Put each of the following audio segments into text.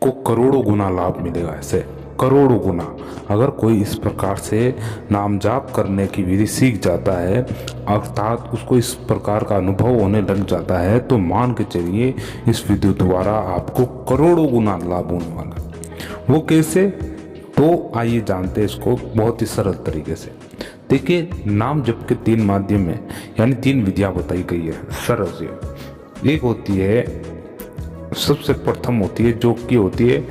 आपको करोड़ों गुना लाभ मिलेगा। ऐसे करोड़ों गुना अगर कोई इस प्रकार से नाम जाप करने की विधि सीख जाता है, अर्थात उसको इस प्रकार का अनुभव होने लग जाता है, तो मान के चलिए इस विधि द्वारा आपको करोड़ों गुना लाभ होने वाला है। वो कैसे, तो आइए जानते हैं इसको बहुत ही सरल तरीके से। देखिए, नाम जप के 3 माध्यम है, यानी 3 विधियां बताई गई है सरल से। एक होती है, सबसे प्रथम होती है जो कि होती है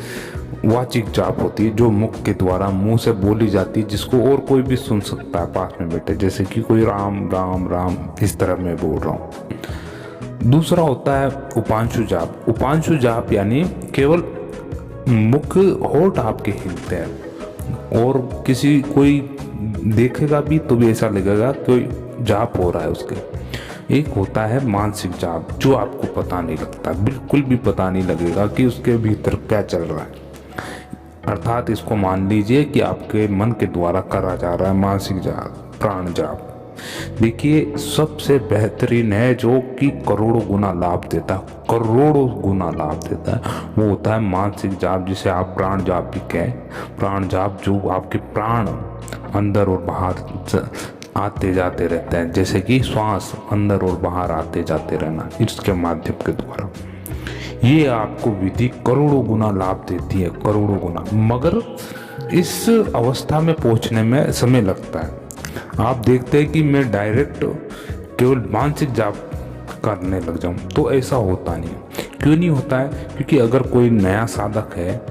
वाचिक जाप होती है, जो मुख के द्वारा मुंह से बोली जाती है, जिसको और कोई भी सुन सकता है पास में बैठे, जैसे कि कोई राम राम राम इस तरह मैं बोल रहा हूँ। दूसरा होता है उपांशु जाप। उपांशु जाप यानी केवल मुख होठ आपके हिलते हैं और किसी कोई देखेगा भी तो भी ऐसा लगेगा कोई जाप हो रहा है उसके। एक होता है मानसिक जाप, जो आपको पता नहीं लगता, बिल्कुल भी पता नहीं लगेगा कि उसके भीतर क्या चल रहा है। अर्थात इसको मान लीजिए कि आपके मन के द्वारा करा जा रहा है मानसिक जाप, प्राण जाप। देखिए, सबसे बेहतरीन है जो कि करोड़ों गुना लाभ देता है, करोड़ों गुना लाभ देता है, वो होता है मानसिक जाप, जिसे आप प्राण जाप भी कहें। प्राण जाप जो आपके प्राण अंदर और बाहर आते जाते रहते हैं, जैसे कि श्वास अंदर और बाहर आते जाते रहना, इसके माध्यम के द्वारा ये आपको विधि करोड़ों गुना लाभ देती है, करोड़ों गुना। मगर इस अवस्था में पहुंचने में समय लगता है। आप देखते हैं कि मैं डायरेक्ट केवल मानसिक जाप करने लग जाऊं, तो ऐसा होता नहीं। क्यों नहीं होता है? क्योंकि अगर कोई नया साधक है,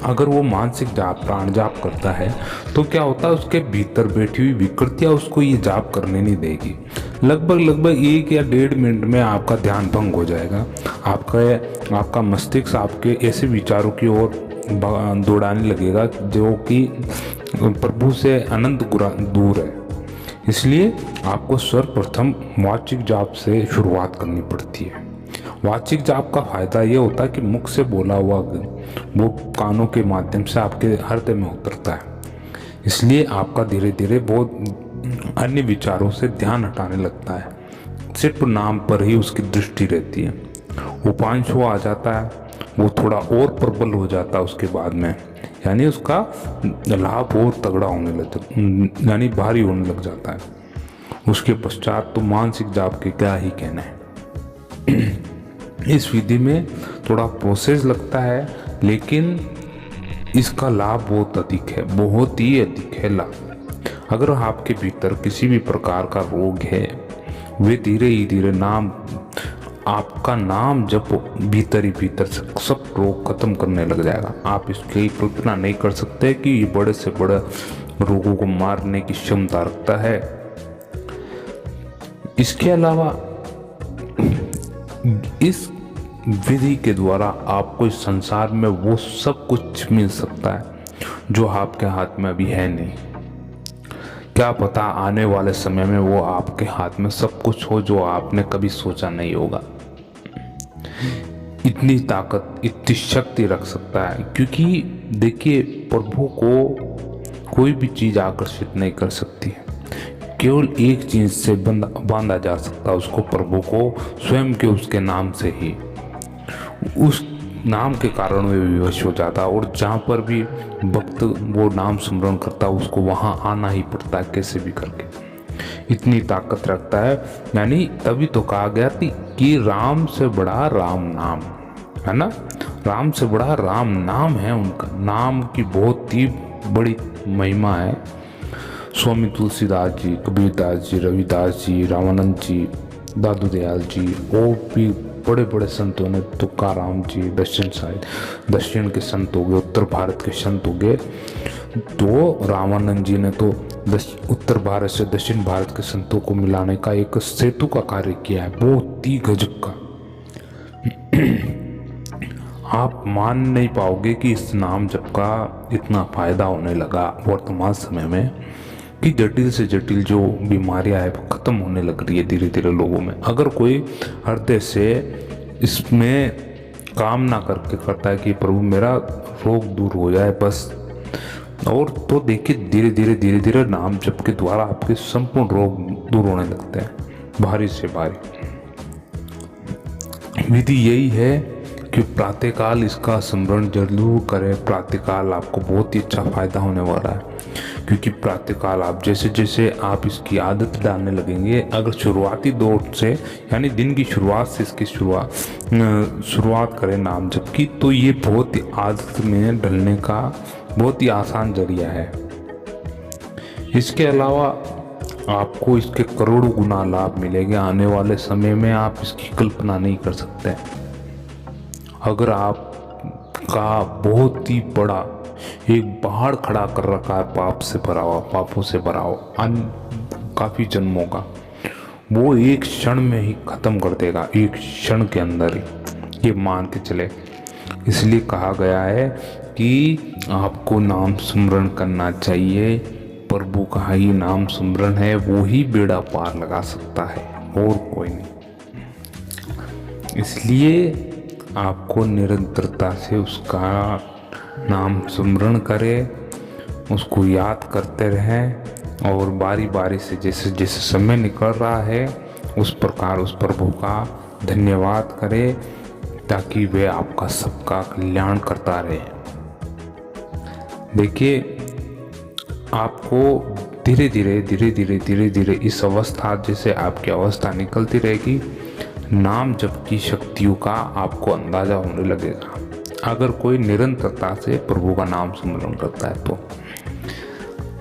अगर वो मानसिक जाप प्राण जाप करता है, तो क्या होता है, उसके भीतर बैठी हुई विकृतियां उसको ये जाप करने नहीं देगी। लगभग 1 या 1.5 मिनट में आपका ध्यान भंग हो जाएगा। आपका मस्तिष्क आपके ऐसे विचारों की ओर दौड़ाने लगेगा जो कि प्रभु से अनंत दूर है। इसलिए आपको सर्वप्रथम वाचिक जाप से शुरुआत करनी पड़ती है। वाचिक जाप का फायदा ये होता है कि मुख से बोला हुआ वो कानों के माध्यम से आपके हृदय में उतरता है। इसलिए आपका धीरे धीरे बहुत अन्य विचारों से ध्यान हटाने लगता है, सिर्फ नाम पर ही उसकी दृष्टि रहती है। उपांशु आ जाता है, वो थोड़ा और प्रबल हो जाता है उसके बाद में, यानी उसका लाभ और तगड़ा होने लग यानी भारी होने लग जाता है। उसके पश्चात तो मानसिक जाप के क्या ही कहना है। इस विधि में थोड़ा प्रोसेस लगता है, लेकिन इसका लाभ बहुत अधिक है, बहुत ही अधिक है लाभ। अगर आपके भीतर किसी भी प्रकार का रोग है, वे धीरे ही धीरे आपका नाम जब भीतर ही भीतर से सब रोग खत्म करने लग जाएगा। आप इसकी कल्पना नहीं कर सकते कि ये बड़े से बड़े रोगों को मारने की क्षमता रखता है। इसके अलावा इस विधि के द्वारा आपको इस संसार में वो सब कुछ मिल सकता है जो आपके हाथ में अभी है नहीं। क्या पता आने वाले समय में वो आपके हाथ में सब कुछ हो जो आपने कभी सोचा नहीं होगा। इतनी ताकत, इतनी शक्ति रख सकता है, क्योंकि देखिए, प्रभु को कोई भी चीज आकर्षित नहीं कर सकती है। केवल एक चीज से बांधा जा सकता है उसको, प्रभु को स्वयं के उसके नाम से ही। उस नाम के कारण वे विवश हो जाता है, और जहाँ पर भी भक्त वो नाम स्मरण करता है उसको वहाँ आना ही पड़ता है कैसे भी करके। इतनी ताकत रखता है, यानी तभी तो कहा गया थी कि राम से बड़ा राम नाम है ना, राम से बड़ा राम नाम है उनका। नाम की बहुत ही बड़ी महिमा है। स्वामी तुलसीदास जी, कबीरदास जी, रविदास जी, रामानंद जी, दादू दयाल जी और भी बड़े बड़े संतों ने, तुकाराम जी, दक्षिण के संत हो गए, उत्तर भारत के संत हो गए। तो रामानंद जी ने तो उत्तर भारत से दक्षिण भारत के संतों को मिलाने का एक सेतु का कार्य किया है, बहुत ही गजब का। आप मान नहीं पाओगे कि इस नाम जप का इतना फायदा होने लगा वर्तमान समय में, कि जटिल से जटिल जो बीमारियां है वो खत्म होने लग रही है धीरे धीरे लोगों में। अगर कोई हृदय से इसमें कामना करके करता है कि प्रभु मेरा रोग दूर हो जाए बस, और तो देखिए धीरे धीरे नाम जप के द्वारा आपके संपूर्ण रोग दूर होने लगते हैं, भारी से भारी। विधि यही है कि प्रातःकाल इसका स्मरण जरूर करें। प्रातःकाल आपको बहुत ही अच्छा फायदा होने वाला है, क्योंकि प्रातःकाल आप जैसे जैसे आप इसकी आदत डालने लगेंगे, अगर शुरुआती दौर से यानी दिन की शुरुआत से इसकी शुरुआत करें नाम जप की, तो ये बहुत ही आदत में डलने का बहुत ही आसान जरिया है। इसके अलावा आपको इसके करोड़ों गुना लाभ मिलेंगे आने वाले समय में, आप इसकी कल्पना नहीं कर सकते। अगर आपका बहुत ही बड़ा एक पहाड़ खड़ा कर रखा है पापों से भरा हुआ काफ़ी जन्मों का, वो एक क्षण में ही ख़त्म कर देगा, एक क्षण के अंदर ही, ये मान के चले। इसलिए कहा गया है कि आपको नाम स्मरण करना चाहिए। प्रभु का ही नाम स्मरण है, वो ही बेड़ा पार लगा सकता है, और कोई नहीं। इसलिए आपको निरंतरता से उसका नाम स्मरण करें, उसको याद करते रहें, और बारी बारी से जैसे जैसे समय निकल रहा है उस प्रकार उस प्रभु का धन्यवाद करें, ताकि वे आपका सबका कल्याण करता रहे। देखिए, आपको धीरे धीरे इस अवस्था, जैसे आपकी अवस्था निकलती रहेगी, नाम जप की शक्तियों का आपको अंदाजा होने लगेगा। अगर कोई निरंतरता से प्रभु का नाम स्मरण करता है, तो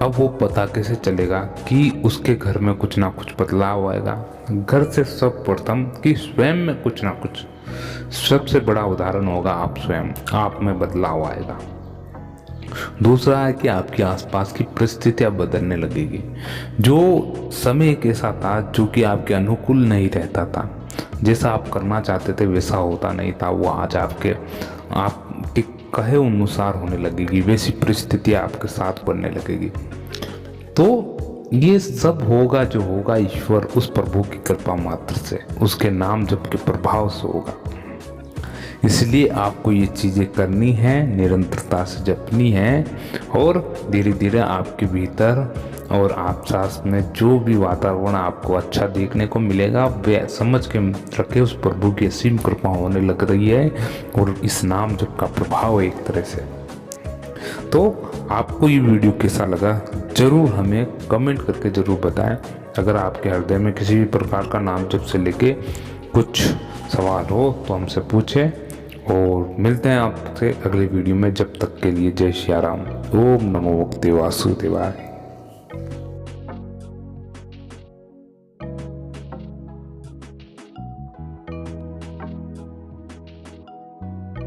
अब वो पता कैसे चलेगा कि उसके घर में कुछ ना कुछ बदलाव आएगा। घर से सर्वप्रथम कि स्वयं में कुछ ना कुछ, सबसे बड़ा उदाहरण होगा आप स्वयं, आप में बदलाव आएगा। दूसरा है कि आपके आसपास की परिस्थितियां बदलने लगेगी। जो समय के साथ था, जो कि आपके अनुकूल नहीं रहता था, जैसा आप करना चाहते थे वैसा होता नहीं था, वो आज आपके कहे अनुसार होने लगेगी, वैसी परिस्थितियां आपके साथ बनने लगेगी। तो ये सब होगा जो होगा ईश्वर उस प्रभु की कृपा मात्र से, उसके नाम जप के प्रभाव से होगा। इसलिए आपको ये चीज़ें करनी है, निरंतरता से जपनी है, और धीरे धीरे आपके भीतर और आप सास में जो भी वातावरण आपको अच्छा देखने को मिलेगा, वे समझ के रखे उस प्रभु की असीम कृपा होने लग रही है, और इस नाम जप का प्रभाव है एक तरह से। तो आपको ये वीडियो कैसा लगा जरूर हमें कमेंट करके जरूर बताएं। अगर आपके हृदय में किसी भी प्रकार का नाम जप से लेके कुछ सवाल हो तो हमसे पूछें, और मिलते हैं आपसे अगले वीडियो में। जब तक के लिए जय श्री राम। ओम नमो भगवते वासुदेवाय।